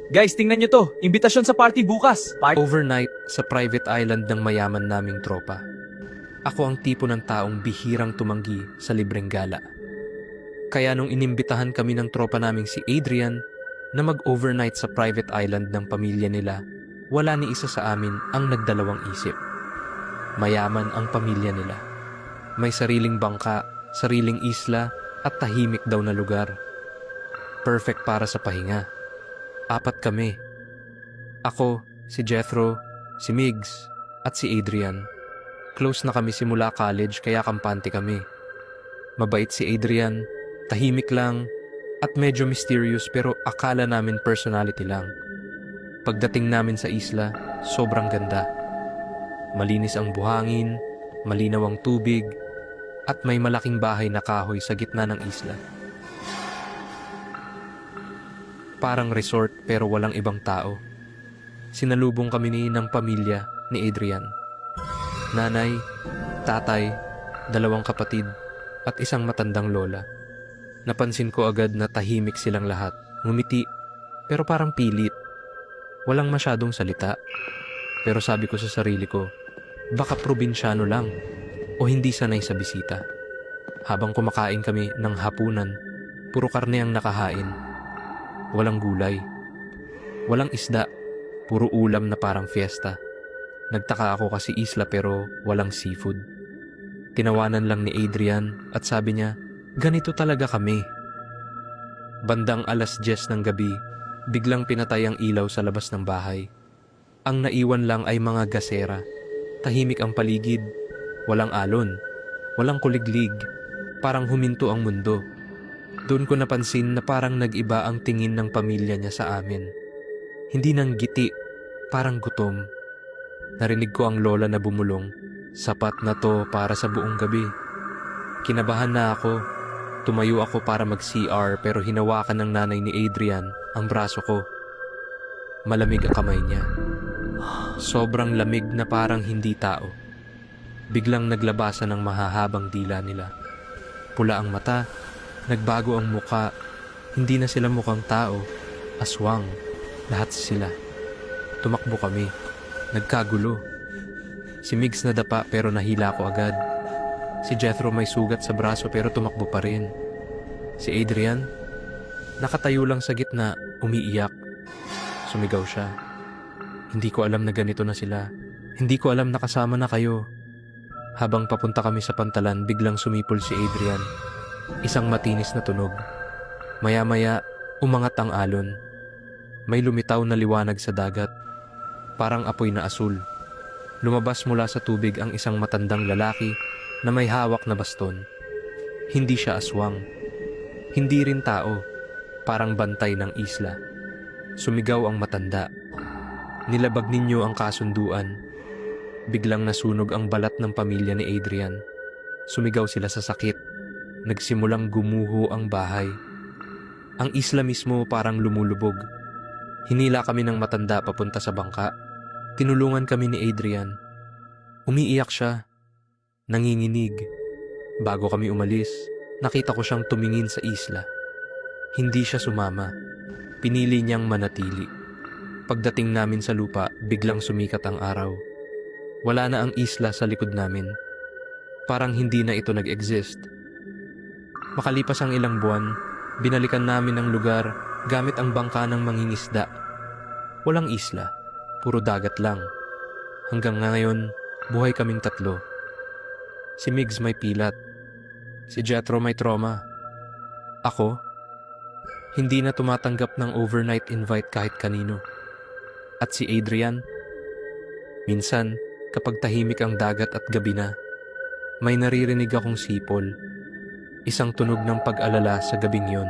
Guys, tingnan nyo to. Imbitasyon sa party bukas. Overnight sa private island ng mayaman naming tropa. Ako ang tipo ng taong bihirang tumanggi sa libreng gala. Kaya nung inimbitahan kami ng tropa naming si Adrian na mag-overnight sa private island ng pamilya nila, wala ni isa sa amin ang nagdalawang isip. Mayaman ang pamilya nila. May sariling bangka, sariling isla at tahimik daw na lugar. Perfect para sa pahinga. 4 kami. Ako, si Jethro, si Migs, at si Adrian. Close na kami simula college kaya kampante kami. Mabait si Adrian, tahimik lang, at medyo mysterious pero akala namin personality lang. Pagdating namin sa isla, sobrang ganda. Malinis ang buhangin, malinaw ang tubig, at may malaking bahay na kahoy sa gitna ng isla. Parang resort pero walang ibang tao. Sinalubong kami ng pamilya ni Adrian. Nanay, tatay, 2 kapatid, at isang matandang lola. Napansin ko agad na tahimik silang lahat. Ngumiti, pero parang pilit. Walang masyadong salita. Pero sabi ko sa sarili ko, baka probinsyano lang o hindi sanay sa bisita. Habang kumakain kami ng hapunan, puro karne ang nakahain. Walang gulay. Walang isda. Puro ulam na parang fiesta. Nagtaka ako kasi isla pero walang seafood. Tinawanan lang ni Adrian at sabi niya, ganito talaga kami. Bandang 10:00 ng gabi, biglang pinatay ang ilaw sa labas ng bahay. Ang naiwan lang ay mga gasera. Tahimik ang paligid. Walang alon. Walang kuliglig. Parang huminto ang mundo. Doon ko napansin na parang nag-iba ang tingin ng pamilya niya sa amin. Hindi nang giti, parang gutom. Narinig ko ang lola na bumulong. Sapat na to para sa buong gabi. Kinabahan na ako. Tumayo ako para mag-CR pero hinawakan ng nanay ni Adrian ang braso ko. Malamig ang kamay niya. Sobrang lamig na parang hindi tao. Biglang naglabasan ng mahahabang dila nila. Pula ang mata. Nagbago ang muka, hindi na sila mukhang tao, aswang, lahat sila. Tumakbo kami, nagkagulo. Si Migs nadapa pero nahila ko agad. Si Jethro may sugat sa braso pero tumakbo pa rin. Si Adrian, nakatayo lang sa gitna, umiiyak. Sumigaw siya. Hindi ko alam na ganito na sila. Hindi ko alam na kasama na kayo. Habang papunta kami sa pantalan, biglang sumipol si Adrian. Isang matinis na tunog. Maya-maya, umangat ang alon. May lumitaw na liwanag sa dagat. Parang apoy na asul. Lumabas mula sa tubig ang isang matandang lalaki na may hawak na baston. Hindi siya aswang. Hindi rin tao. Parang bantay ng isla. Sumigaw ang matanda. Nilabag ninyo ang kasunduan. Biglang nasunog ang balat ng pamilya ni Adrian. Sumigaw sila sa sakit. Nagsimulang gumuho ang bahay. Ang isla mismo parang lumulubog. Hinila kami ng matanda papunta sa bangka. Tinulungan kami ni Adrian. Umiiyak siya. Nanginginig. Bago kami umalis, nakita ko siyang tumingin sa isla. Hindi siya sumama. Pinili niyang manatili. Pagdating namin sa lupa, biglang sumikat ang araw. Wala na ang isla sa likod namin. Parang hindi na ito nag-exist. Makalipas ang ilang buwan, binalikan namin ang lugar gamit ang bangka ng mangingisda. Walang isla, puro dagat lang. Hanggang ngayon, buhay kaming 3. Si Migs may pilat. Si Jethro may trauma. Ako, hindi na tumatanggap ng overnight invite kahit kanino. At si Adrian, minsan kapag tahimik ang dagat at gabi na, may naririnig akong sipol. Isang tunog ng pag-alala sa gabing yon.